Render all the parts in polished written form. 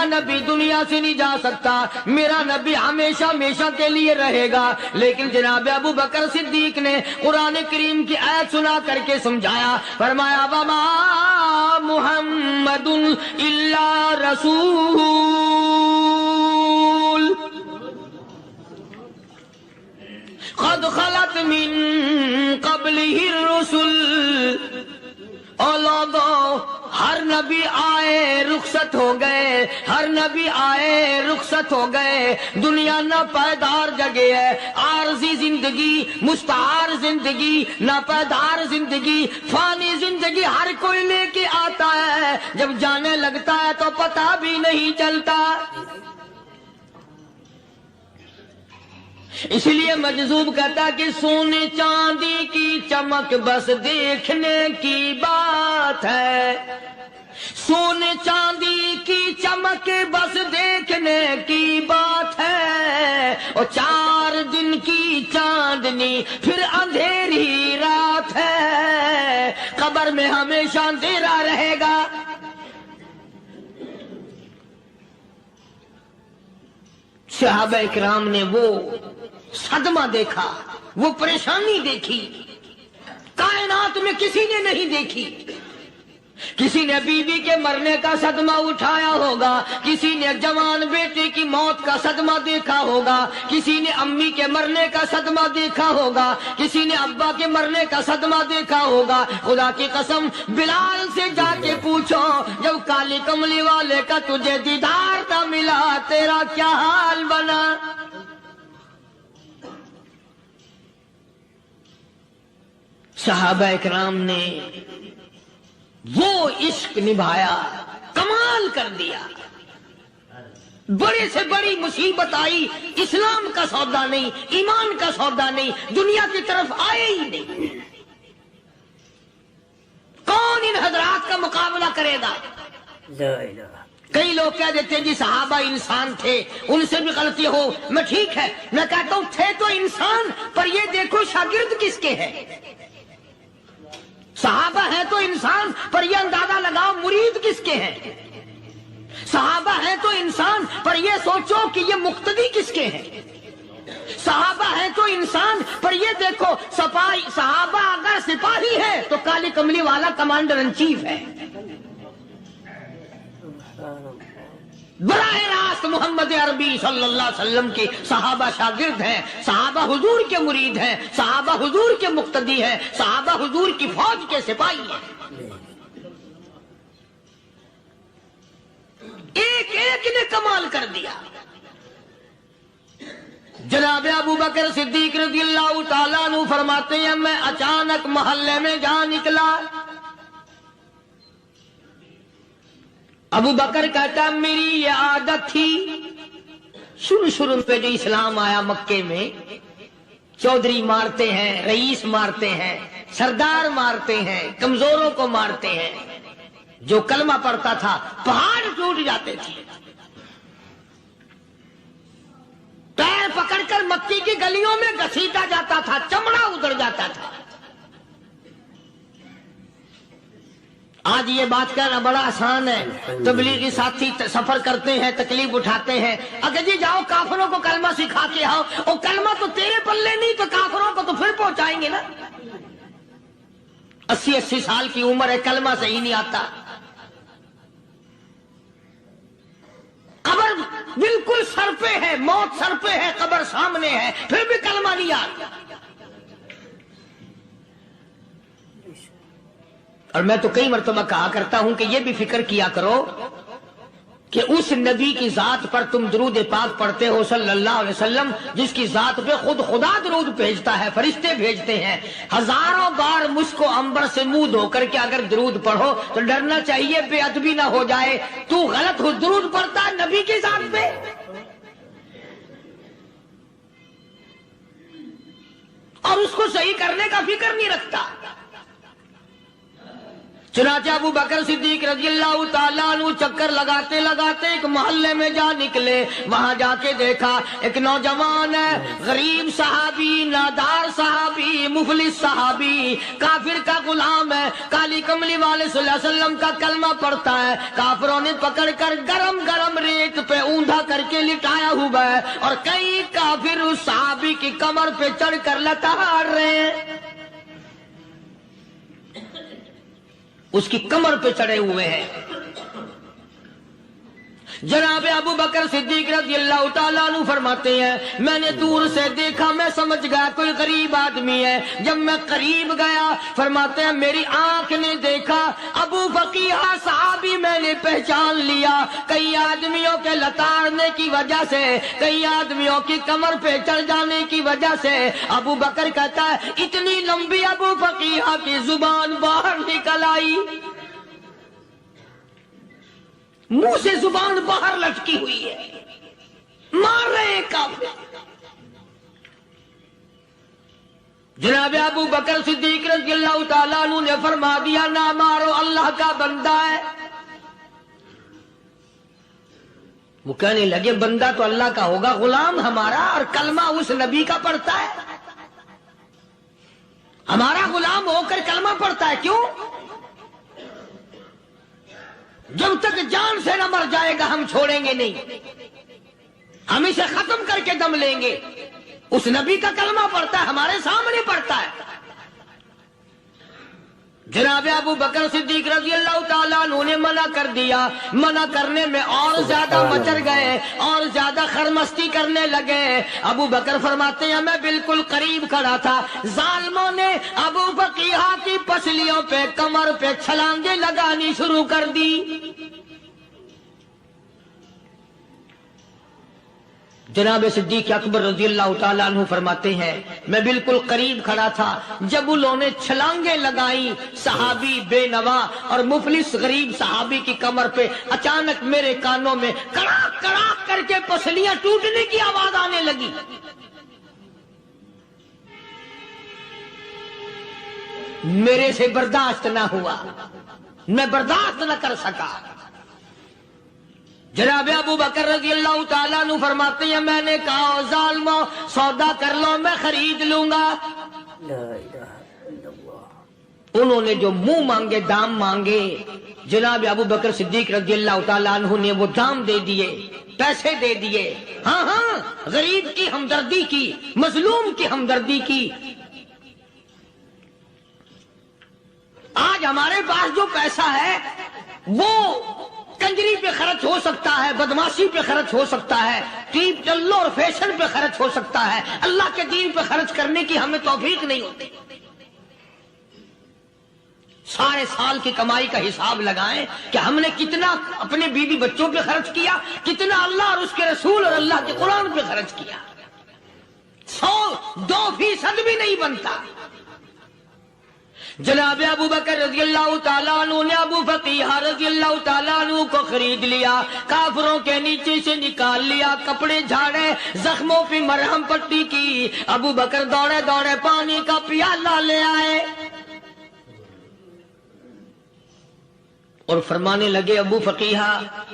نبی دنیا سے نہیں جا سکتا، میرا نبی ہمیشہ ہمیشہ کے لیے رہے گا۔ لیکن جناب ابو بکر صدیق نے قرآن کریم کی آیت سنا کر کے سمجھایا، فرمایا وما محمد الا رسول قد خلت من قبلہ الرسل۔ اور لوگوں، ہر نبی آئے رخصت ہو گئے، ہر نبی آئے رخصت ہو گئے۔ دنیا نہ پائیدار جگہ ہے، عارضی زندگی، مستعار زندگی، نہ پائیدار زندگی، فانی زندگی ہر کوئی لے کے آتا ہے، جب جانے لگتا ہے تو پتہ بھی نہیں چلتا۔ اس لیے مجذوب کہتا کہ سونے چاندی کی چمک بس دیکھنے کی بات ہے، سونے چاندی کی چمک بس دیکھنے کی بات ہے، اور 4 دن کی چاندنی پھر اندھیری رات ہے، قبر میں ہمیشہ اندھیرا رہے گا۔ صحابہ اکرام نے وہ صدمہ دیکھا، وہ پریشانی دیکھی، کائنات میں کسی نے نہیں دیکھی۔ کسی نے بیوی کے مرنے کا صدمہ اٹھایا ہوگا، کسی نے جوان بیٹے کی موت کا صدمہ دیکھا ہوگا، کسی نے امی کے مرنے کا صدمہ دیکھا ہوگا، کسی نے ابا کے مرنے کا صدمہ دیکھا ہوگا۔ خدا کی قسم بلال سے جا کے پوچھو، جب کالی کملی والے کا تجھے دیدار نہ ملا تیرا کیا حال بنا؟ صحابہ اکرام نے وہ عشق نبھایا، کمال کر دیا۔ بڑے سے بڑی مصیبت آئی، اسلام کا سودا نہیں، ایمان کا سودا نہیں، دنیا کی طرف آئے ہی نہیں۔ کون ان حضرات کا مقابلہ کرے گا؟ کئی لوگ کہہ دیتے ہیں جی صحابہ انسان تھے، ان سے بھی غلطی ہو، میں ٹھیک ہے، میں کہتا ہوں تھے تو انسان، پر یہ دیکھو شاگرد کس کے ہیں۔ صحابہ ہیں تو انسان، پر یہ اندازہ لگاؤ مرید کس کے ہیں۔ صحابہ ہیں تو انسان، پر یہ سوچو کہ یہ مقتدی کس کے ہیں۔ صحابہ ہیں تو انسان، پر یہ دیکھو صحابہ اگر سپاہی ہے تو کالی کملی والا کمانڈر ان چیف ہے۔ براہ راست محمد عربی صلی اللہ علیہ وسلم کے صحابہ شاگرد ہیں، صحابہ حضور کے مرید ہیں، صحابہ حضور کے مقتدی ہیں، صحابہ حضور کی فوج کے سپاہی ہیں۔ ایک ایک نے کمال کر دیا۔ جناب ابو بکر صدیق رضی اللہ تعالیٰ عنہ فرماتے ہیں میں اچانک محلے میں جا نکلا۔ ابو بکر کہتا میری یہ عادت تھی، شروع پہ جو اسلام آیا مکے میں، چودھری مارتے ہیں، رئیس مارتے ہیں، سردار مارتے ہیں، کمزوروں کو مارتے ہیں۔ جو کلمہ پڑھتا تھا پہاڑ ٹوٹ جاتے تھے۔ پیر پکڑ کر مکی کی گلیوں میں گھسیٹا جاتا تھا، چمڑا ادھڑ جاتا تھا۔ آج یہ بات کہنا بڑا آسان ہے، تبلیغی ساتھی سفر کرتے ہیں، تکلیف اٹھاتے ہیں، اگر جی جاؤ کافروں کو کلمہ سکھا کے آؤ، اور کلمہ تو تیرے پلے نہیں تو کافروں کو تو پھر پہنچائیں گے نا۔ 80 سال کی عمر ہے، کلمہ صحیح نہیں آتا، قبر بالکل سر پہ ہے، موت سر پہ ہے، قبر سامنے ہے، پھر بھی کلمہ نہیں آتا۔ اور میں تو کئی مرتبہ کہا کرتا ہوں کہ یہ بھی فکر کیا کرو کہ اس نبی کی ذات پر تم درود پاک پڑھتے ہو صلی اللہ علیہ وسلم، جس کی ذات پہ خود خدا درود بھیجتا ہے، فرشتے بھیجتے ہیں۔ ہزاروں بار مشک و عنبر سے منہ دھو کر کے اگر درود پڑھو تو ڈرنا چاہیے بے ادبی نہ ہو جائے، تو غلط درود پڑھتا ہے نبی کی ذات پہ۔ اور اس کو صحیح کرنے کا فکر نہیں رکھتا۔ چنانچہ ابو بکر صدیق رضی اللہ تعالیٰ عنہ چکر لگاتے لگاتے ایک محلے میں جا نکلے۔ وہاں جا کے دیکھا ایک نوجوان ہے، غریب صحابی، نادار صحابی، مفلس صحابی، کافر کا غلام ہے، کالی کملی والے صلی اللہ علیہ وسلم کا کلمہ پڑھتا ہے۔ کافروں نے پکڑ کر گرم گرم ریت پہ اوندھا کر کے لٹایا ہوا ہے اور کئی کافر اس صحابی کی کمر پہ چڑھ کر لتاڑ رہے ہیں، اس کی کمر پہ چڑھے ہوئے ہیں۔ جناب ابو بکر صدیق رضی اللہ تعالیٰ عنہ فرماتے ہیں میں نے دور سے دیکھا، میں سمجھ گیا کوئی غریب آدمی ہے۔ جب میں قریب گیا فرماتے ہیں میری آنکھ نے دیکھا ابو فقیہ صحابی، میں نے پہچان لیا۔ کئی آدمیوں کے لتاڑنے کی وجہ سے، کئی آدمیوں کی کمر پہ چڑھ جانے کی وجہ سے ابو بکر کہتا ہے اتنی لمبی ابو فقیہ کی زبان باہر نکل آئی، منہ سے زبان باہر لٹکی ہوئی ہے، مار رہے ہیں کافر۔ جناب ابو بکر صدیق رضی اللہ تعالیٰ عنہ نے فرما دیا نہ مارو، اللہ کا بندہ ہے۔ وہ کہنے لگے بندہ تو اللہ کا ہوگا، غلام ہمارا اور کلمہ اس نبی کا پڑھتا ہے، ہمارا غلام ہو کر کلمہ پڑھتا ہے، کیوں؟ جب تک جان سے نہ مر جائے گا ہم چھوڑیں گے نہیں، ہم اسے ختم کر کے دم لیں گے۔ اس نبی کا کلمہ پڑھتا ہے، ہمارے سامنے پڑھتا ہے۔ جناب ابو بکر صدیق رضی اللہ تعالیٰ عنہ نے منع کر دیا، منع کرنے میں اور زیادہ مچر گئے اور زیادہ خرمستی کرنے لگے۔ ابو بکر فرماتے ہیں میں بالکل قریب کھڑا تھا، ظالموں نے ابو فقیہ کی پسلیوں پہ کمر پہ چھلانگیں لگانی شروع کر دی۔ جناب صدیق اکبر رضی اللہ تعالیٰ عنہ فرماتے ہیں میں بالکل قریب کھڑا تھا، جب انہوں نے چھلانگیں لگائیں صحابی بے نوا اور مفلس غریب صحابی کی کمر پہ، اچانک میرے کانوں میں کڑاک کڑاک کر کے پسلیاں ٹوٹنے کی آواز آنے لگی۔ میرے سے برداشت نہ ہوا، میں برداشت نہ کر سکا۔ جناب ابو بکر رضی اللہ تعالیٰ عنہ فرماتے ہیں میں نے کہا ظالموں سودا کر لو، میں خرید لوں گا۔ انہوں نے جو منہ مانگے دام مانگے، جناب ابو بکر صدیق رضی اللہ تعالیٰ عنہ نے وہ دام دے دیے، پیسے دے دیے۔ ہاں ہاں، غریب کی ہمدردی کی، مظلوم کی ہمدردی کی۔ آج ہمارے پاس جو پیسہ ہے وہ کنجری پہ خرچ ہو سکتا ہے، بدماشی پہ خرچ ہو سکتا ہے، ٹیپ ٹلو اور فیشن پہ خرچ ہو سکتا ہے، اللہ کے دین پہ خرچ کرنے کی ہمیں توفیق نہیں ہوتی۔ سارے سال کی کمائی کا حساب لگائیں کہ ہم نے کتنا اپنے بیوی بچوں پہ خرچ کیا، کتنا اللہ اور اس کے رسول اور اللہ کے قرآن پہ خرچ کیا، 100-2% بھی نہیں بنتا۔ جناب ابو بکر رضی اللہ تعالیٰ عنہ نے ابو فقیہ رضی اللہ تعالیٰ عنہ کو خرید لیا، کافروں کے نیچے سے نکال لیا، کپڑے جھاڑے، زخموں پہ مرہم پٹی کی۔ ابو بکر دوڑے دوڑے پانی کا پیالہ لے آئے اور فرمانے لگے ابو فقیہ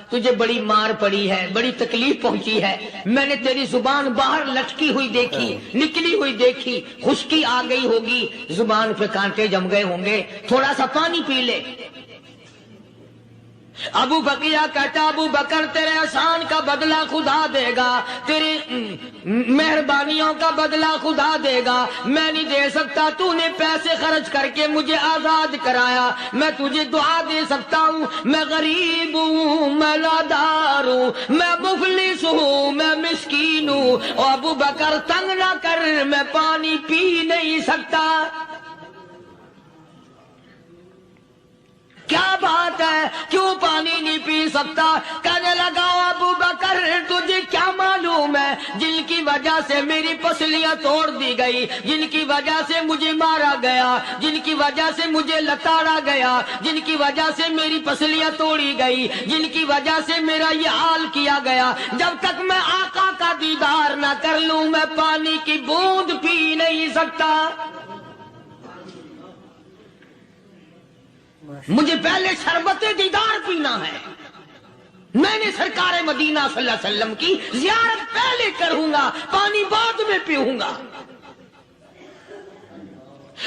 تجھے بڑی مار پڑی ہے، بڑی تکلیف پہنچی ہے، میں نے تیری زبان باہر لٹکی ہوئی دیکھی، نکلی ہوئی دیکھی، خشکی آ گئی ہوگی، زبان پہ کانٹے جم گئے ہوں گے، تھوڑا سا پانی پی لے۔ ابو فقیہ کہتا ابو بکر تیرے احسان کا بدلہ خدا دے گا، تیری مہربانیوں کا بدلہ خدا دے گا، میں نہیں دے سکتا، تو نے پیسے خرچ کر کے مجھے آزاد کرایا، میں تجھے دعا دے سکتا ہوں، میں غریب ہوں، میں نادار ہوں، میں مفلس ہوں، میں مسکین ہوں، اور ابو بکر تنگ نہ کر، میں پانی پی نہیں سکتا۔ کیا بات ہے، کیوں پانی نہیں پی سکتا؟ کہنے لگا ابو بکر تجھے کیا معلوم ہے جن کی وجہ سے میری پسلیاں توڑ دی گئی، جن کی وجہ سے مجھے مارا گیا، جن کی وجہ سے مجھے لتاڑا گیا، جن کی وجہ سے میری پسلیاں توڑی گئی، جن کی وجہ سے میرا یہ حال کیا گیا، جب تک میں آقا کا دیدار نہ کر لوں میں پانی کی بوند پی نہیں سکتا۔ مجھے پہلے شربت دیدار پینا ہے، میں نے سرکار مدینہ صلی اللہ علیہ وسلم کی زیارت پہلے کروں گا، پانی بعد میں پیوں گا۔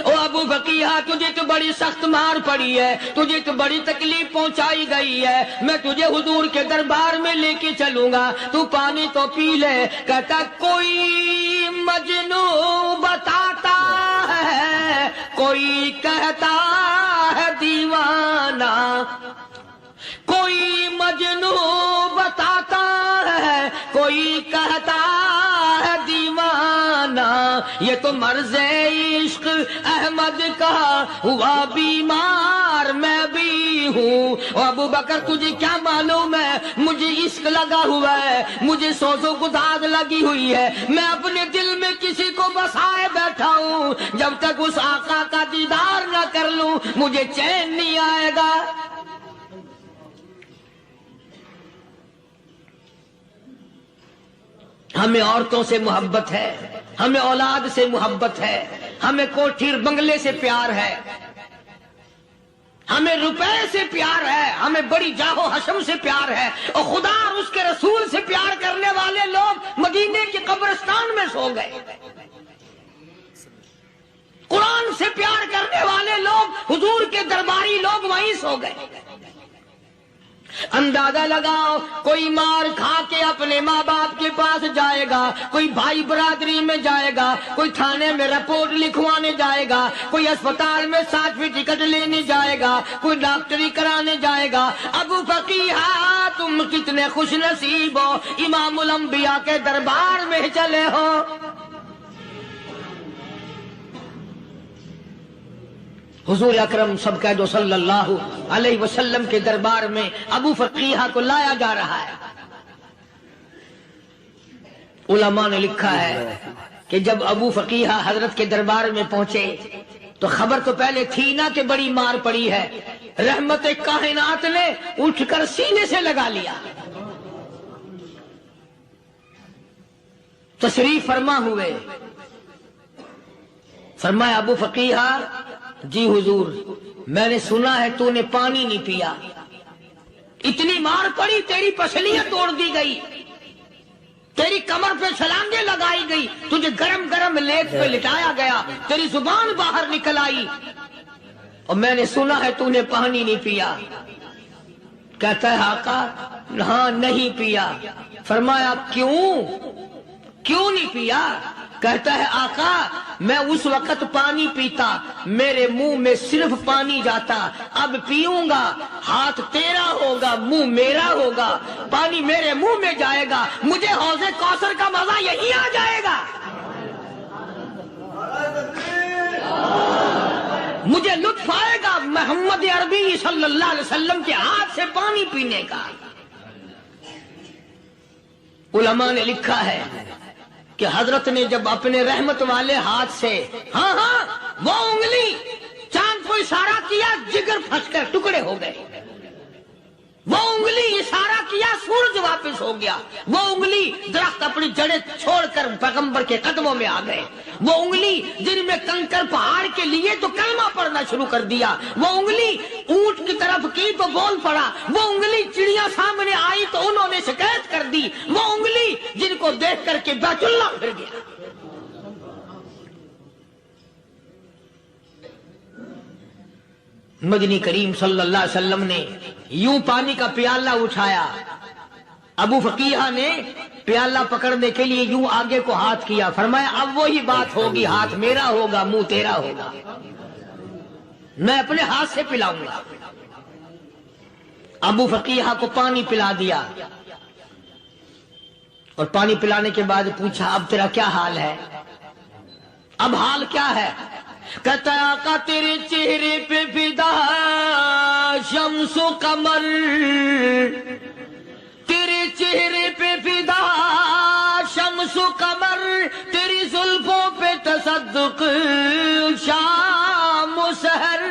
او ابو بقیہ تجھے تو بڑی سخت مار پڑی ہے، تجھے تو بڑی تکلیف پہنچائی گئی ہے، میں تجھے حضور کے دربار میں لے کے چلوں گا، تو پانی تو پی لے۔ کہتا کوئی مجنو بتاتا ہے، کوئی کہتا ہے دیوانہ، کوئی مجنو بتاتا ہے، کوئی کہتا ہے دیوانہ، یہ تو مرض عشق احمد کا ہوا بیمار میں بھی ہوں۔ اور ابو بکر تجھے کیا معلوم ہے، مجھے عشق لگا ہوا ہے، مجھے سوز و گداز لگی ہوئی ہے، میں اپنے دل میں کسی کو بسائے بیٹھا ہوں، جب تک اس آقا کا دیدار نہ کر لوں مجھے چین نہیں آئے گا۔ ہمیں عورتوں سے محبت ہے، ہمیں اولاد سے محبت ہے، ہمیں کوٹھی بنگلے سے پیار ہے، ہمیں روپے سے پیار ہے، ہمیں بڑی جاہ و حشم سے پیار ہے، اور خدا اور اس کے رسول سے پیار کرنے والے لوگ مدینے کے قبرستان میں سو گئے، قرآن سے پیار کرنے والے لوگ حضور کے درباری لوگ وہیں سو گئے۔ اندازہ لگاؤ، کوئی مار کھا کے اپنے ماں باپ کے پاس جائے گا، کوئی بھائی برادری میں جائے گا، کوئی تھانے میں رپورٹ لکھوانے جائے گا، کوئی اسپتال میں سرٹیفکیٹ لینے جائے گا، کوئی ڈاکٹری کرانے جائے گا۔ ابو فقیہ تم کتنے خوش نصیب ہو، امام الانبیاء کے دربار میں چلے ہو۔ حضور اکرم سب کہہ دو صلی اللہ علیہ وسلم کے دربار میں ابو فقیہ کو لایا جا رہا ہے۔ علماء نے لکھا ہے کہ جب ابو فقیہ حضرت کے دربار میں پہنچے تو خبر تو پہلے تھی نا کہ بڑی مار پڑی ہے، رحمت کائنات نے اٹھ کر سینے سے لگا لیا۔ تشریف فرما ہوئے، فرمایا ابو فقیہ جی حضور، میں نے سنا ہے تو نے پانی نہیں پیا، اتنی مار پڑی تیری پسلیاں توڑ دی گئی، تیری کمر پہ چھلانگیں لگائی گئی، تجھے گرم گرم لیپ پہ لٹایا گیا، تیری زبان باہر نکل آئی، اور میں نے سنا ہے تو نے پانی نہیں پیا۔ کہتا ہے آقا ہاں نہیں پیا۔ فرمایا کیوں نہیں پیا؟ کہتا ہے آقا میں اس وقت پانی پیتا میرے منہ میں صرف پانی جاتا، اب پیوں گا ہاتھ تیرا ہوگا منہ میرا ہوگا، پانی میرے منہ میں جائے گا، مجھے حوض کوثر کا مزہ یہی آ جائے گا، مجھے لطف آئے گا محمد عربی صلی اللہ علیہ وسلم کے ہاتھ سے پانی پینے کا۔ علماء نے لکھا ہے کہ حضرت نے جب اپنے رحمت والے ہاتھ سے وہ انگلی چاند کو اشارہ کیا، جگر پھنس کر ٹکڑے ہو گئے، وہ انگلی اشارہ کیا سورج واپس ہو گیا، وہ انگلی درخت اپنی جڑیں چھوڑ کر پیغمبر کے قدموں میں آ گئے، وہ انگلی جن میں کنکر پہاڑ کے لیے تو کلمہ پڑھنا شروع کر دیا، وہ انگلی اونٹ کی طرف کی تو بول پڑا، وہ انگلی چڑیاں سامنے آئی تو انہوں نے شکایت کر دی، وہ انگلی جن کو دیکھ کر کے بیت اللہ پھر گیا۔ مدنی کریم صلی اللہ علیہ وسلم نے یوں پانی کا پیالہ اٹھایا، ابو فقیہ نے پیالہ پکڑنے کے لیے یوں آگے کو ہاتھ کیا، فرمایا اب وہی بات ہوگی، ہاتھ میرا ہوگا منہ تیرا ہوگا، میں اپنے ہاتھ سے پلاؤں گا۔ ابو فقیہ کو پانی پلا دیا، اور پانی پلانے کے بعد پوچھا اب تیرا کیا حال ہے؟ اب حال کیا ہے؟ کہتا ہے آقا تیرے چہرے پہ فدا شمس و قمر، تیرے چہرے پہ فدا شمس و قمر، تیری زلفوں پہ تصدق شام و سحر،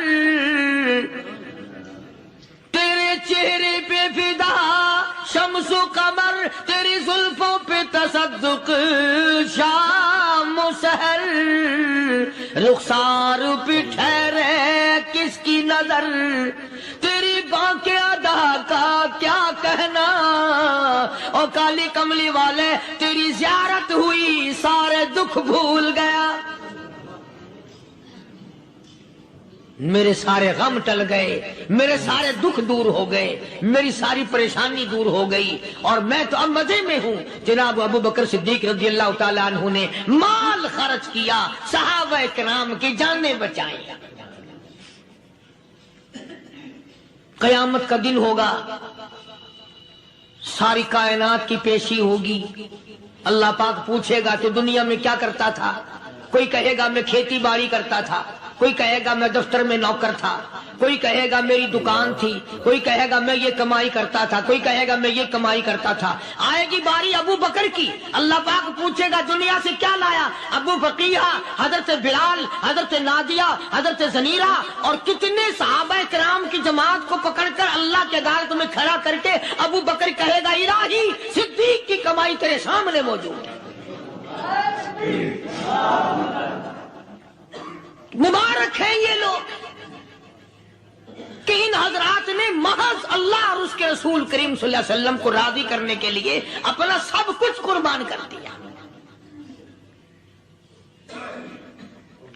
تیرے چہرے پہ فدا شمس و قمر، تیری زلفوں پہ تصدق شام و سحر، رخسار پہ ٹھہرے کس کی نظر، تیری بانکیں ادا کا کیا کہنا، اور کالی کملی والے تیری زیارت ہوئی سارے دکھ بھول گیا۔ میرے سارے غم ٹل گئے، میرے سارے دکھ دور ہو گئے، میری ساری پریشانی دور ہو گئی، اور میں تو اب مزے میں ہوں۔ جناب ابو بکر صدیق رضی اللہ تعالیٰ عنہ نے مال خرچ کیا، صحابہ کرام کی جانیں بچائیں۔ قیامت کا دن ہوگا، ساری کائنات کی پیشی ہوگی، اللہ پاک پوچھے گا کہ دنیا میں کیا کرتا تھا؟ کوئی کہے گا میں کھیتی باڑی کرتا تھا، کوئی کہے گا میں دفتر میں نوکر تھا، کوئی کہے گا میری دکان تھی، کوئی کہے گا میں یہ کمائی کرتا تھا، کوئی کہے گا میں یہ کمائی کرتا تھا۔ آئے گی باری ابو بکر کی، اللہ پاک پوچھے گا دنیا سے کیا لایا؟ ابو بقیہ، حضرت بلال، حضرت نادیہ، حضرت زنیرہ اور کتنے صحابہ کرام کی جماعت کو پکڑ کر اللہ کے عدالت میں کھڑا کر کے ابو بکر کہے گا الہی صدیق کی کمائی تیرے سامنے موجود ہے۔ مبارک ہیں یہ لوگ کہ ان حضرات نے محض اللہ اور اس کے رسول کریم صلی اللہ علیہ وسلم کو راضی کرنے کے لیے اپنا سب کچھ قربان کر دیا،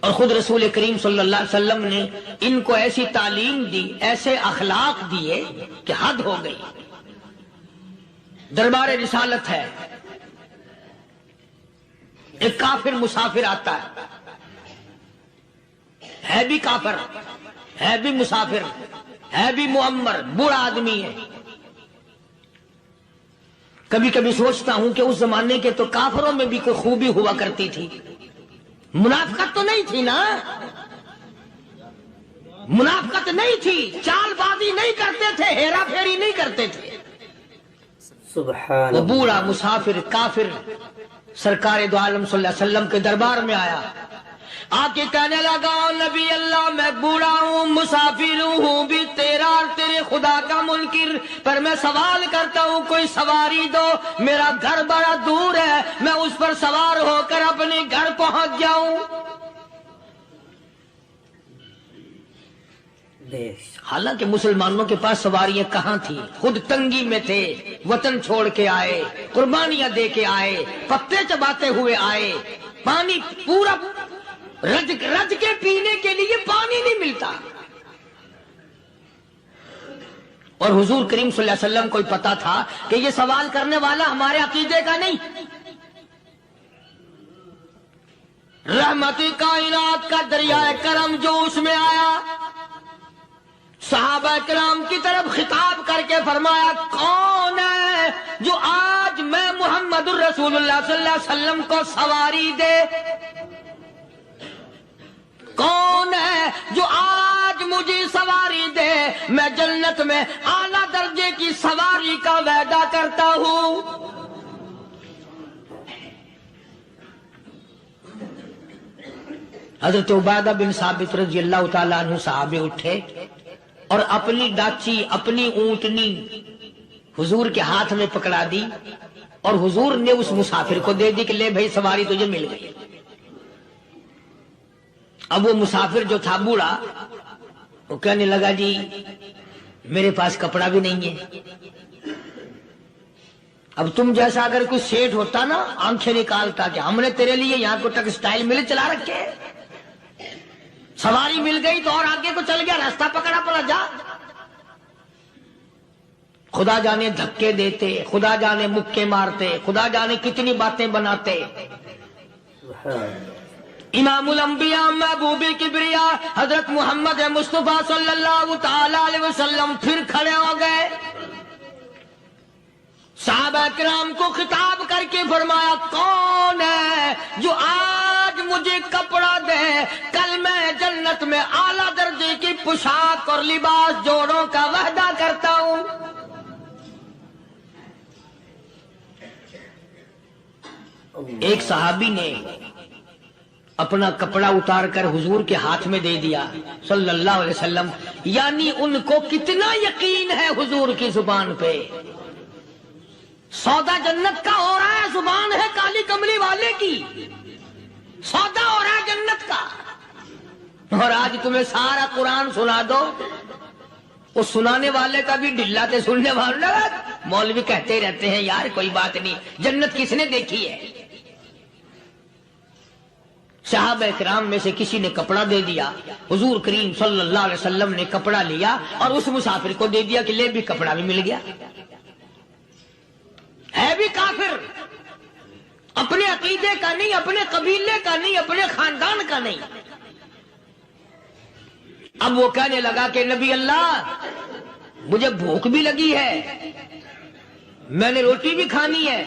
اور خود رسول کریم صلی اللہ علیہ وسلم نے ان کو ایسی تعلیم دی، ایسے اخلاق دیے کہ حد ہو گئی۔ دربار رسالت ہے، ایک کافر مسافر آتا ہے بھی کافر، ہے بھی مسافر، ہے بھی معمر، بوڑھا آدمی ہے۔ کبھی کبھی سوچتا ہوں کہ اس زمانے کے تو کافروں میں بھی کوئی خوبی ہوا کرتی تھی، منافقت تو نہیں تھی نا، منافقت نہیں تھی، چال بازی نہیں کرتے تھے، ہیرا پھیری نہیں کرتے تھے۔ سبحان وہ بوڑھا مسافر کافر سرکار دو عالم صلی اللہ علیہ وسلم کے دربار میں آیا، آ کے کہنے لگا نبی اللہ میں بوڑھا ہوں، مسافر ہوں بھی تیرا اور تیرے خدا کا منکر، پر میں سوال کرتا ہوں کوئی سواری دو، میرا گھر بڑا دور ہے، میں اس پر سوار ہو کر اپنے گھر پہنچ جاؤں۔ حالانکہ مسلمانوں کے پاس سواریاں کہاں تھی، خود تنگی میں تھے، وطن چھوڑ کے آئے، قربانیاں دے کے آئے، پتے چباتے ہوئے آئے، پانی پورا رج کے پینے کے لیے پانی نہیں ملتا، اور حضور کریم صلی اللہ علیہ وسلم کو پتا تھا کہ یہ سوال کرنے والا ہمارے عقیدے کا نہیں۔ رحمت کائنات کا دریائے کرم جو اس میں آیا، صحابہ کرام کی طرف خطاب کر کے فرمایا کون ہے جو آج میں محمد الرسول اللہ صلی اللہ علیہ وسلم کو سواری دے؟ کون ہے جو آج مجھے سواری دے؟ میں جنت میں اعلیٰ درجے کی سواری کا وعدہ کرتا ہوں۔ حضرت عبادہ بن ثابت رضی اللہ تعالیٰ عنہ صحابے اٹھے اور اپنی ڈاچی، اپنی اونٹنی حضور کے ہاتھ میں پکڑا دی، اور حضور نے اس مسافر کو دے دی کہ لے بھائی سواری تجھے مل گئی۔ اب وہ مسافر جو تھا بوڑھا، وہ کہنے لگا جی میرے پاس کپڑا بھی نہیں ہے۔ اب تم جیسا اگر کوئی سیٹ ہوتا نا، آنکھیں نکالتا کہ ہم نے تیرے لیے یہاں کو ٹیکسٹائل مل چلا رکھے، سواری مل گئی تو اور آگے کو چل گیا، راستہ پکڑا پڑا جا۔ خدا جانے دھکے دیتے، خدا جانے مکے مارتے، خدا جانے کتنی باتیں بناتے۔ امام الانبیاء محبوب کبریا حضرت محمد مصطفیٰ صلی اللہ تعالی علیہ وسلم پھر کھڑے ہو گئے، صحابہ کرام کو خطاب کر کے فرمایا کون ہے جو آج مجھے کپڑا دے، کل میں جنت میں اعلیٰ درجے کی پوشاک اور لباس جوڑوں کا وعدہ کرتا ہوں۔ ایک صحابی نے اپنا کپڑا اتار کر حضور کے ہاتھ میں دے دیا صلی اللہ علیہ وسلم، یعنی ان کو کتنا یقین ہے حضور کی زبان پہ۔ سودا جنت کا ہو رہا ہے، زبان ہے کالی کملی والے کی، سودا ہو رہا ہے جنت کا۔ اور آج تمہیں سارا قرآن سنا دو، وہ سنانے والے کا بھی ڈھلا تے سننے والے مولوی کہتے رہتے ہیں یار کوئی بات نہیں، جنت کس نے دیکھی ہے؟ صحابہ کرام میں سے کسی نے کپڑا دے دیا، حضور کریم صلی اللہ علیہ وسلم نے کپڑا لیا اور اس مسافر کو دے دیا کہ لے بھی کپڑا بھی مل گیا۔ ہے بھی کافر، اپنے عقیدے کا نہیں، اپنے قبیلے کا نہیں، اپنے خاندان کا نہیں۔ اب وہ کہنے لگا کہ نبی اللہ مجھے بھوک بھی لگی ہے، میں نے روٹی بھی کھانی ہے۔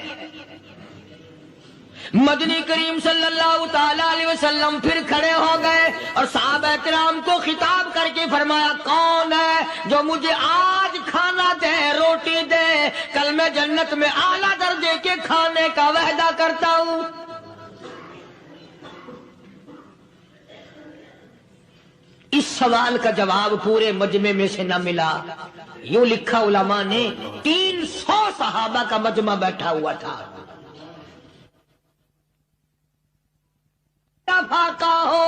مدنی کریم صلی اللہ تعالی علیہ وسلم پھر کھڑے ہو گئے اور صحابہ کرام کو خطاب کر کے فرمایا، کون ہے جو مجھے آج کھانا دے، روٹی دے، کل میں جنت میں اعلیٰ درجے کے کھانے کا وعدہ کرتا ہوں۔ اس سوال کا جواب پورے مجمع میں سے نہ ملا۔ یوں لکھا علماء نے، 300 صحابہ کا مجمع بیٹھا ہوا تھا۔ فاقہ ہو،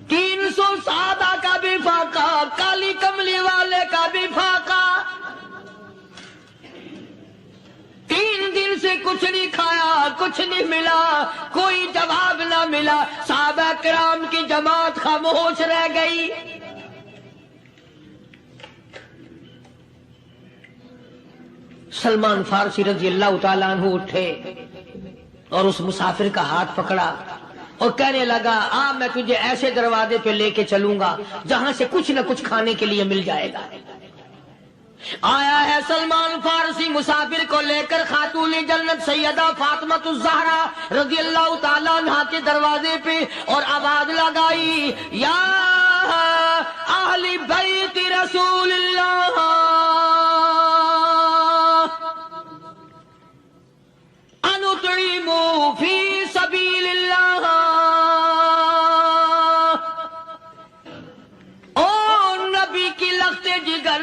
300 صحابہ کا بھی فاقہ، کالی کملی والے کا بھی فاقہ۔ 3 دن سے کچھ نہیں کھایا، کچھ نہیں ملا، کوئی جواب نہ ملا۔ صحابہ کرام کی جماعت خاموش رہ گئی۔ سلمان فارسی رضی اللہ تعالیٰ عنہ اٹھے اور اس مسافر کا ہاتھ پکڑا اور کہنے لگا، میں تجھے ایسے دروازے پہ لے کے چلوں گا جہاں سے کچھ نہ کچھ کھانے کے لیے مل جائے گا۔ آیا ہے سلمان فارسی مسافر کو لے کر خاتون جنت سیدہ فاطمہ الزہرا رضی اللہ تعالیٰ عنہا کے دروازے پہ اور آواز لگائی، یا اہل بیت رسول اللہ انطعموا فی سبیل اللہ۔ او نبی کی لخت جگر،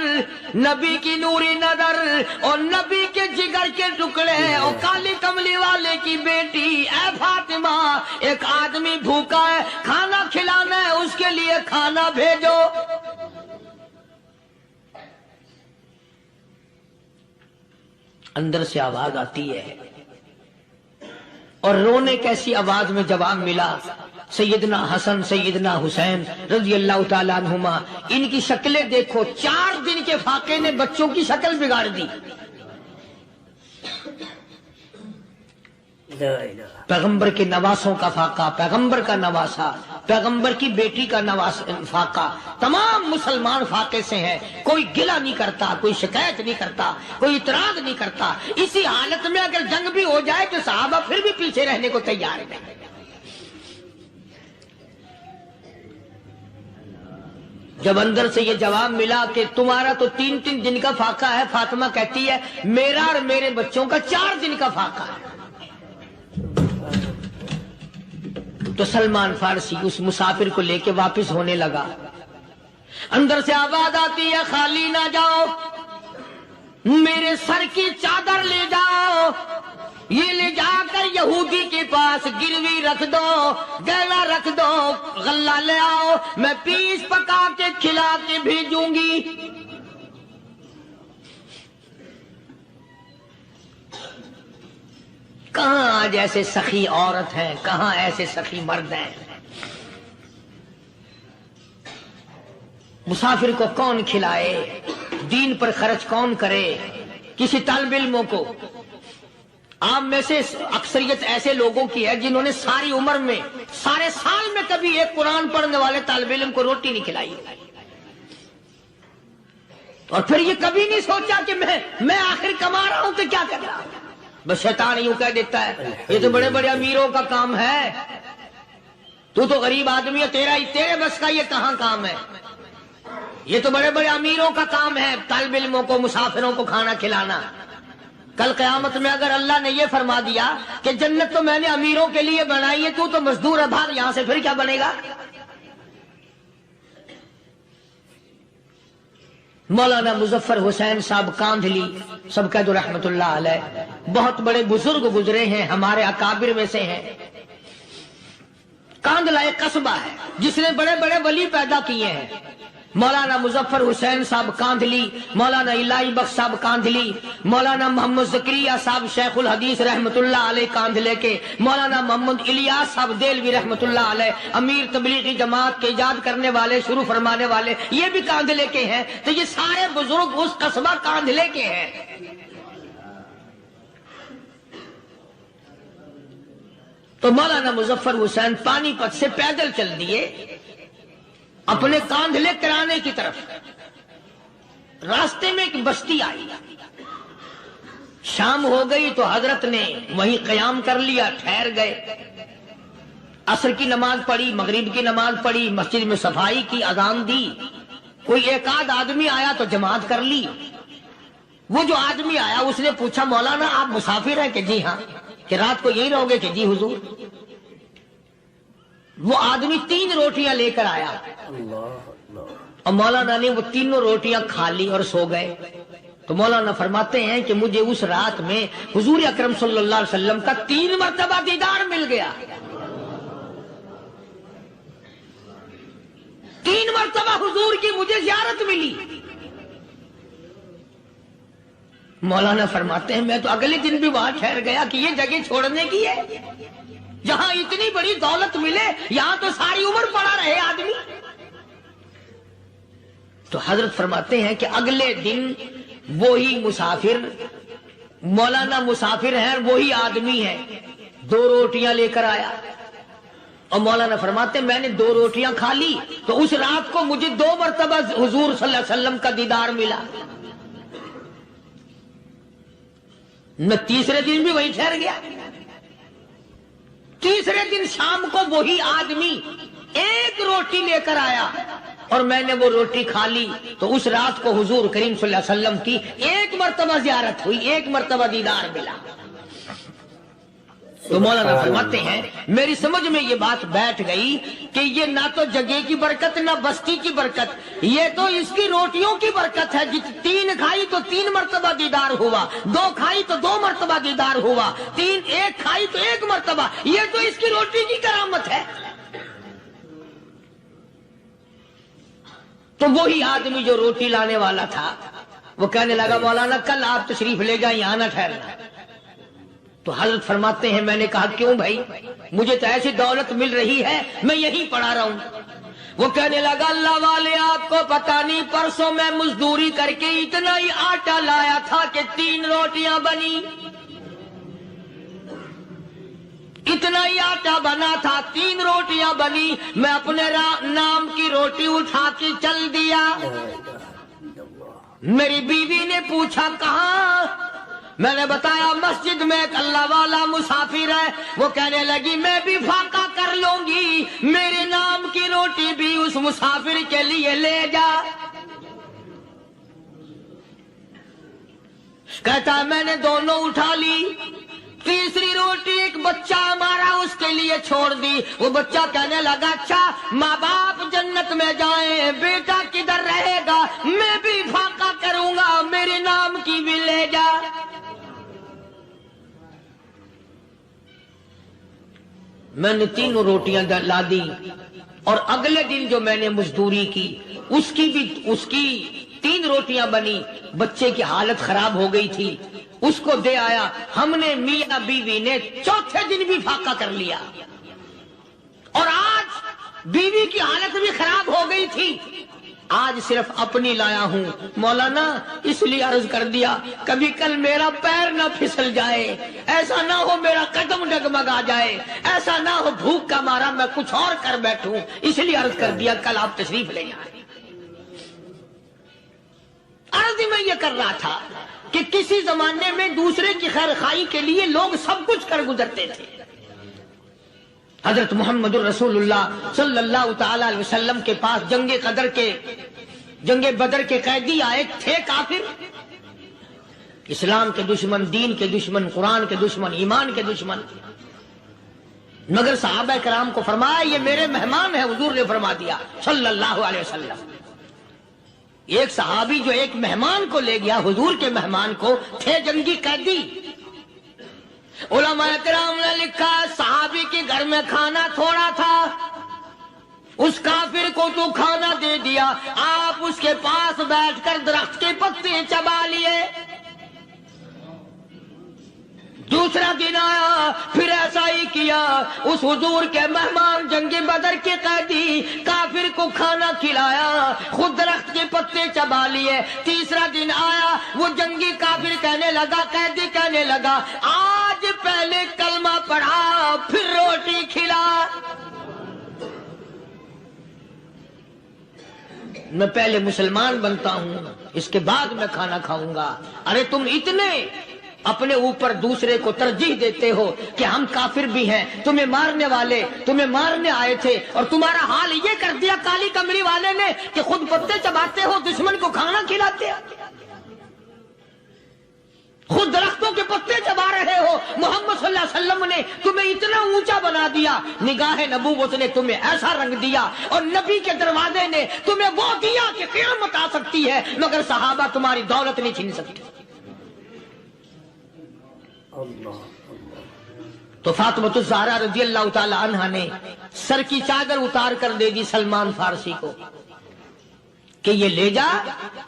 نبی کی نوری نظر اور نبی کے جگر کے ٹکڑے اور کالی کملی والے کی بیٹی، اے فاطمہ، ایک آدمی بھوکا ہے، کھانا کھلانا ہے، اس کے لیے کھانا بھیجو۔ اندر سے آواز آتی ہے اور رونے کیسی آواز میں جواب ملا۔ سیدنا حسن سیدنا حسین رضی اللہ تعالیٰ عنہما، ان کی شکلیں دیکھو، 4 دن کے فاقے نے بچوں کی شکل بگاڑ دی۔ پیغمبر کے نواسوں کا فاقہ، پیغمبر کا نواسا، پیغمبر کی بیٹی کا فاقہ، تمام مسلمان فاقے سے ہیں۔ کوئی گلہ نہیں کرتا، کوئی شکایت نہیں کرتا، کوئی اعتراض نہیں کرتا۔ اسی حالت میں اگر جنگ بھی ہو جائے تو صحابہ پھر بھی پیچھے رہنے کو تیار ہیں۔ جب اندر سے یہ جواب ملا کہ تمہارا تو 3 دن کا فاقہ ہے، فاطمہ کہتی ہے میرا اور میرے بچوں کا 4 دن کا فاقہ ہے، تو سلمان فارسی اس مسافر کو لے کے واپس ہونے لگا۔ اندر سے آواز آتی ہے، خالی نہ جاؤ، میرے سر کی چادر لے جاؤ، یہ لے جا کر یہودی کے پاس گروی رکھ دو، گہنا رکھ دو، غلہ لے آؤ، میں پیس پکا کے کھلا کے بھیجوں گی۔ کہاں آج ایسے سخی عورت ہیں، کہاں ایسے سخی مرد ہیں؟ مسافر کو کون کھلائے، دین پر خرچ کون کرے؟ کسی طالب علموں کو، آپ میں سے اکثریت ایسے لوگوں کی ہے جنہوں نے ساری عمر میں، سارے سال میں کبھی ایک قرآن پڑھنے والے طالب علم کو روٹی نہیں کھلائی، اور پھر یہ کبھی نہیں سوچا کہ میں آخر کما رہا ہوں تو کیا کر رہا ہوں۔ بس شیطان یوں کہہ دیتا ہے یہ تو بڑے بڑے امیروں کا کام ہے، تو غریب آدمی ہے، تیرے بس کا یہ کہاں کام ہے؟ یہ تو بڑے بڑے امیروں کا کام ہے طالب علموں کو، مسافروں کو کھانا کھلانا۔ کل قیامت میں اگر اللہ نے یہ فرما دیا کہ جنت تو میں نے امیروں کے لیے بنائی ہے، تو مزدور ہے، بھاگ یہاں سے، پھر کیا بنے گا؟ مولانا مظفر حسین صاحب کاندھلی سب کہہ دو رحمت اللہ علیہ، بہت بڑے بزرگ گزرے ہیں، ہمارے اکابر میں سے ہیں۔ کاندھلا ایک قصبہ ہے جس نے بڑے بڑے ولی پیدا کیے ہیں۔ مولانا مظفر حسین صاحب کاندھلی، مولانا الہی بخش صاحب کاندھلی، مولانا محمد زکریا صاحب شیخ الحدیث رحمت اللہ علیہ کاندھلے کے، مولانا محمد الیاس صاحب دیلوی رحمت اللہ علیہ امیر تبلیغی جماعت کے ایجاد کرنے والے، شروع فرمانے والے، یہ بھی کاندھلے کے ہیں۔ تو یہ سارے بزرگ اس قصبہ کاندھلے کے ہیں۔ تو مولانا مظفر حسین پانی پت سے پیدل چل دیے اپنے کاندھلے کرانے کی طرف۔ راستے میں ایک بستی آئی، شام ہو گئی تو حضرت نے وہیں قیام کر لیا، ٹھہر گئے۔ عصر کی نماز پڑھی، مغرب کی نماز پڑھی، مسجد میں صفائی کی، اذان دی۔ کوئی ایک آدھ آدمی آیا تو جماعت کر لی۔ وہ جو آدمی آیا اس نے پوچھا مولانا آپ مسافر ہیں؟ کہ جی ہاں۔ کہ رات کو یہی رہو گے؟ کہ جی حضور۔ وہ آدمی 3 روٹیاں لے کر آیا اور مولانا نے وہ تینوں روٹیاں کھا لی اور سو گئے۔ تو مولانا فرماتے ہیں کہ مجھے اس رات میں حضور اکرم صلی اللہ علیہ وسلم کا 3 مرتبہ دیدار مل گیا۔ 3 مرتبہ حضور کی مجھے زیارت ملی۔ مولانا فرماتے ہیں میں تو اگلے دن بھی وہاں ٹھہر گیا کہ یہ جگہ چھوڑنے کی ہے، جہاں اتنی بڑی دولت ملے یہاں تو ساری عمر پڑا رہے آدمی۔ تو حضرت فرماتے ہیں کہ اگلے دن وہی مسافر، مولانا مسافر ہیں، وہی آدمی ہے، 2 روٹیاں لے کر آیا اور مولانا فرماتے ہیں میں نے 2 روٹیاں کھا لی تو اس رات کو مجھے 2 مرتبہ حضور صلی اللہ علیہ وسلم کا دیدار ملا۔ میں تیسرے دن بھی وہی ٹھہر گیا۔ تیسرے دن شام کو وہی آدمی 1 روٹی لے کر آیا اور میں نے وہ روٹی کھا لی تو اس رات کو حضور کریم صلی اللہ علیہ وسلم کی 1 مرتبہ زیارت ہوئی، 1 مرتبہ دیدار ملا۔ تو مولانا فرماتے ہیں میری سمجھ میں یہ بات بیٹھ گئی کہ یہ نہ تو جگہ کی برکت نہ بستی کی برکت، یہ تو اس کی روٹیوں کی برکت ہے۔ 3 کھائی تو 3 مرتبہ دیدار ہوا، 2 کھائی تو 2 مرتبہ دیدار ہوا، 1 کھائی تو 1 مرتبہ، یہ تو اس کی روٹی کی کرامت ہے۔ تو وہی آدمی جو روٹی لانے والا تھا وہ کہنے لگا مولانا کل آپ تشریف لے جائیں، یہاں نہ ٹھہرنا۔ تو حضرت فرماتے ہیں میں نے کہا کیوں بھائی؟ مجھے تو ایسی دولت مل رہی ہے میں یہیں پڑا رہا ہوں۔ وہ کہنے لگا اللہ والے آپ کو پتہ نہیں، پرسوں میں مزدوری کر کے اتنا ہی آٹا لایا تھا کہ 3 روٹیاں بنی، اتنا ہی آٹا بنا تھا، 3 روٹیاں بنی، میں اپنے نام کی روٹی اٹھا کے چل دیا۔ میری بیوی نے پوچھا کہاں؟ میں نے بتایا مسجد میں ایک اللہ والا مسافر ہے۔ وہ کہنے لگی میں بھی فاقہ کر لوں گی، میرے نام کی روٹی بھی اس مسافر کے لیے لے جا۔ کہتا ہے میں نے دونوں اٹھا لی، تیسری روٹی ایک بچہ ہمارا اس کے لیے چھوڑ دی۔ وہ بچہ کہنے لگا اچھا ماں باپ جنت میں جائیں، بیٹا کدھر رہے گا؟ میں بھی فاقہ کروں گا، میرے نام کی بھی لے جا۔ میں نے 3 روٹیاں لا دی اور اگلے دن جو میں نے مزدوری کی اس کی 3 روٹیاں بنی، بچے کی حالت خراب ہو گئی تھی، اس کو دے آیا۔ ہم نے میاں بیوی نے چوتھے دن بھی فاقہ کر لیا اور آج بیوی کی حالت بھی خراب ہو گئی تھی، آج صرف اپنی لایا ہوں۔ مولانا اس لیے عرض کر دیا کبھی کل میرا پیر نہ پھسل جائے، ایسا نہ ہو میرا قدم ڈگمگا جائے، ایسا نہ ہو بھوک کا مارا میں کچھ اور کر بیٹھوں، اس لیے عرض کر دیا کل آپ تشریف لے آئیں۔ عرض میں یہ کر رہا تھا کہ کسی زمانے میں دوسرے کی خیر خواہی کے لیے لوگ سب کچھ کر گزرتے تھے۔ حضرت محمد الرسول اللہ صلی اللہ تعالی علیہ وسلم کے پاس جنگ بدر کے قیدی آئے تھے، کافر، اسلام کے دشمن، دین کے دشمن، قرآن کے دشمن، ایمان کے دشمن، مگر صحابہ کرام کو فرمایا یہ میرے مہمان ہیں، حضور نے فرما دیا صلی اللہ علیہ وسلم۔ ایک صحابی جو ایک مہمان کو لے گیا، حضور کے مہمان کو، تھے جنگی قیدی۔ علماء کرام نے لکھا صحابی کے گھر میں کھانا تھوڑا تھا، اس کافر کو تو کھانا دے دیا، آپ اس کے پاس بیٹھ کر درخت کے پتے چبا لیے۔ دوسرا دن آیا، پھر ایسا ہی کیا، اس حضور کے مہمان جنگ بدر کے قیدی کافر کو کھانا کھلایا، خود درخت کے پتے چبا لیے۔ تیسرا دن آیا، وہ جنگی کافر کہنے لگا، قیدی کہنے لگا، آج پہلے کلمہ پڑھا پھر روٹی کھلا۔ میں پہلے مسلمان بنتا ہوں، اس کے بعد میں کھانا کھاؤں گا۔ ارے تم اتنے اپنے اوپر دوسرے کو ترجیح دیتے ہو کہ ہم کافر بھی ہیں، تمہیں مارنے والے تمہیں مارنے آئے تھے، اور تمہارا حال یہ کر دیا کالی کمری والے نے کہ خود پتے چباتے ہو، دشمن کو کھانا کھلاتے ہو، خود درختوں کے پتے چبا رہے ہو۔ محمد صلی اللہ علیہ وسلم نے تمہیں اتنا اونچا بنا دیا، نگاہ نبوت نے تمہیں ایسا رنگ دیا، اور نبی کے دروازے نے تمہیں وہ دیا کہ قیامت آ سکتی ہے مگر صحابہ تمہاری دولت نہیں چھین سکتے۔ تو فاطمہ الزہرا رضی اللہ تعالی عنہا نے سر کی چادر اتار کر دے دی سلمان فارسی کو کہ یہ لے جا،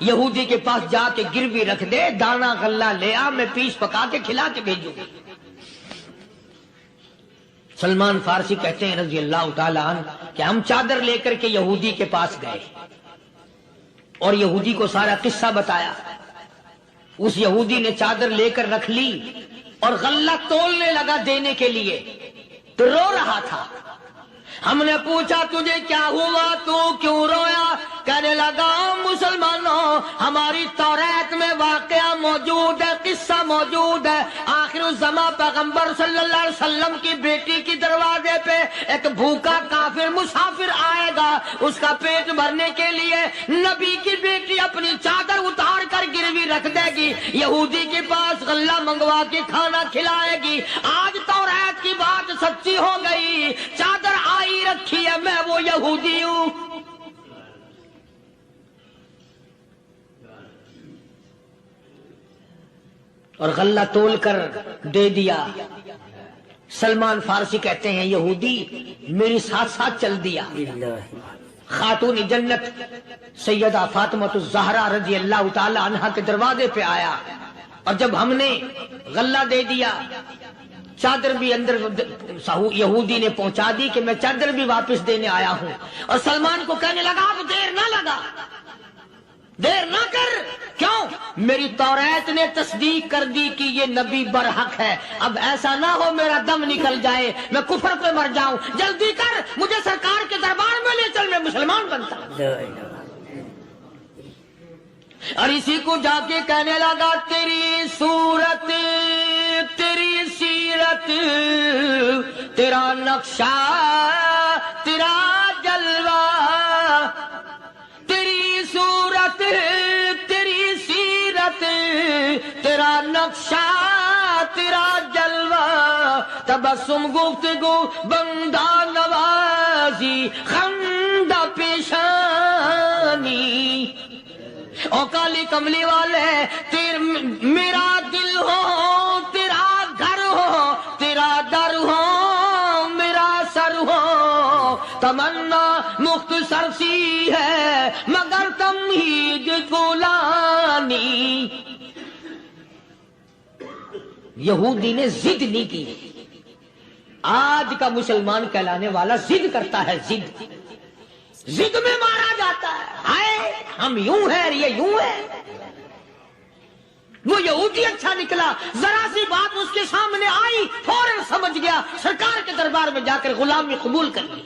یہودی کے پاس جا کے گروی رکھ دے، دانا غلہ لے آ، میں پیس پکا کے کھلا کے بھیجوں گی۔ سلمان فارسی کہتے ہیں رضی اللہ تعالی عنہ کہ ہم چادر لے کر کے یہودی کے پاس گئے اور یہودی کو سارا قصہ بتایا۔ اس یہودی نے چادر لے کر رکھ لی اور غلہ تولنے لگا دینے کے لیے، تو رو رہا تھا۔ ہم نے پوچھا تجھے کیا ہوا، تو کیوں رویا؟ کہنے لگا مسلمانوں، ہماری توریت میں واقعہ موجود ہے، قصہ موجود ہے، آخر الزمان پیغمبر صلی اللہ علیہ وسلم کی بیٹی کی دروازے پہ ایک بھوکا کافر مسافر آئے گا، اس کا پیٹ بھرنے کے لیے نبی کی بیٹی اپنی چادر اتار کر گروی رکھ دے گی، یہودی کے پاس غلہ منگوا کے کھانا کھلائے گی۔ آج توریت کی بات سچی ہو گئی، چادر آئی رکھی ہے، میں وہ یہودی ہوں۔ اور غلہ تول کر دے دیا۔ سلمان فارسی کہتے ہیں یہودی میری ساتھ ساتھ چل دیا۔ خاتون جنت سیدہ فاطمہ الزہرا رضی اللہ تعالی عنہا کے دروازے پہ آیا، اور جب ہم نے غلہ دے دیا، چادر بھی اندر یہودی نے پہنچا دی کہ میں چادر بھی واپس دینے آیا ہوں، اور سلمان کو کہنے لگا اب دیر نہ لگا، دیر نہ کر، کیوں؟ میری توریت نے تصدیق کر دی کہ یہ نبی برحق ہے، اب ایسا نہ ہو میرا دم نکل جائے، میں کفر پہ مر جاؤں، جلدی کر، مجھے سرکار کے دربار میں لے چل، میں مسلمان بنتا ہوں۔ اور اسی کو جا کے کہنے لگا تیری صورت، تیری سیرت، تیرا نقشہ، تیرا جلوہ، تیری صورت، تیری سیرت، تیرا نقشہ، تیرا جلوہ، تبسم گفتگو بندہ نوازی خندہ پیشانی، او کالی کملی والے میرا دل ہو، تیرا گھر ہو، تیرا در ہو، میرا سر ہو، تمنا مختصر سی ہے مگر تمہید طولانی۔ یہودی نے ضد نہیں کی۔ آج کا مسلمان کہلانے والا ضد کرتا ہے، ضد ضد میں مارا جاتا ہے، ہائے ہم یوں ہیں، یہ یوں ہے۔ وہ یہودی اچھا نکلا، ذرا سی بات اس کے سامنے آئی فوراً سمجھ گیا، سرکار کے دربار میں جا کر غلامی قبول کر لی۔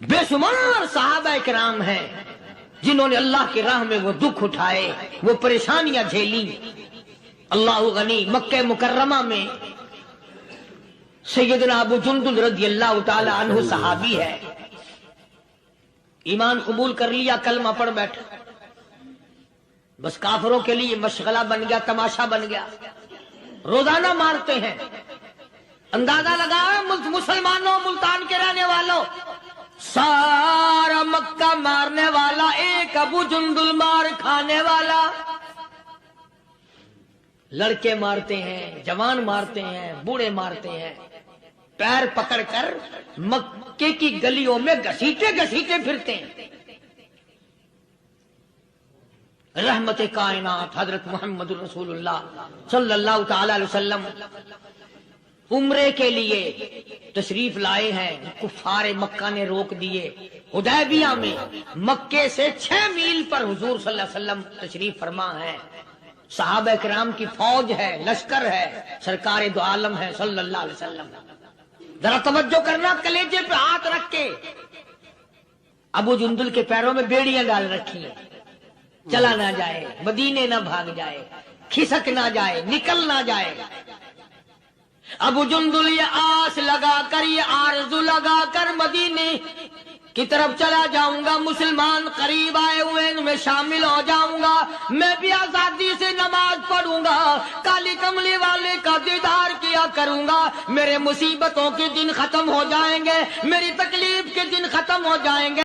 بے شمار صحابہ کرام ہیں جنہوں نے اللہ کی راہ میں وہ دکھ اٹھائے، وہ پریشانیاں جھیلی۔ اللہ غنی، مکہ مکرمہ میں سیدنا ابو جندل رضی اللہ تعالی عنہ صحابی ہے، ایمان قبول کر لیا، کلمہ پڑھ بیٹھا، بس کافروں کے لیے مشغلہ بن گیا، تماشا بن گیا، روزانہ مارتے ہیں۔ اندازہ لگاؤ مسلمانوں، ملتان کے رہنے والوں، سارا مکہ مارنے والا ایک ابو جندل مار کھانے والا۔ لڑکے مارتے ہیں، جوان مارتے ہیں، بوڑھے مارتے ہیں، پیر پکڑ کر مکے کی گلیوں میں گھسیٹے گھسیٹے پھرتے ہیں۔ رحمت کائنات حضرت محمد رسول اللہ صلی اللہ تعالی علیہ وسلم عمرے کے لیے تشریف لائے ہیں، کفار مکہ نے روک دیے۔ حدیبیہ میں مکے سے 6 میل پر حضور صلی اللہ علیہ وسلم تشریف فرما ہے، صحابہ کرام کی فوج ہے، لشکر ہے، سرکار دو عالم ہے صلی اللہ علیہ وسلم۔ ذرا توجہ کرنا، کلیجے پہ ہاتھ رکھ کے ابو جندل کے پیروں میں بیڑیاں ڈال رکھی ہیں، چلا نہ جائے، مدینے نہ بھاگ جائے، کھسک نہ جائے، نکل نہ جائے۔ ابو جندل یہ آس لگا کر، یہ آرزو لگا کر مدینے کی طرف چلا جاؤں گا، مسلمان قریب آئے ہوئے ان میں شامل ہو جاؤں گا، میں بھی آزادی سے نماز پڑھوں گا، کالی کملی والے کا دیدار کیا کروں گا، میرے مصیبتوں کے دن ختم ہو جائیں گے، میری تکلیف کے دن ختم ہو جائیں گے۔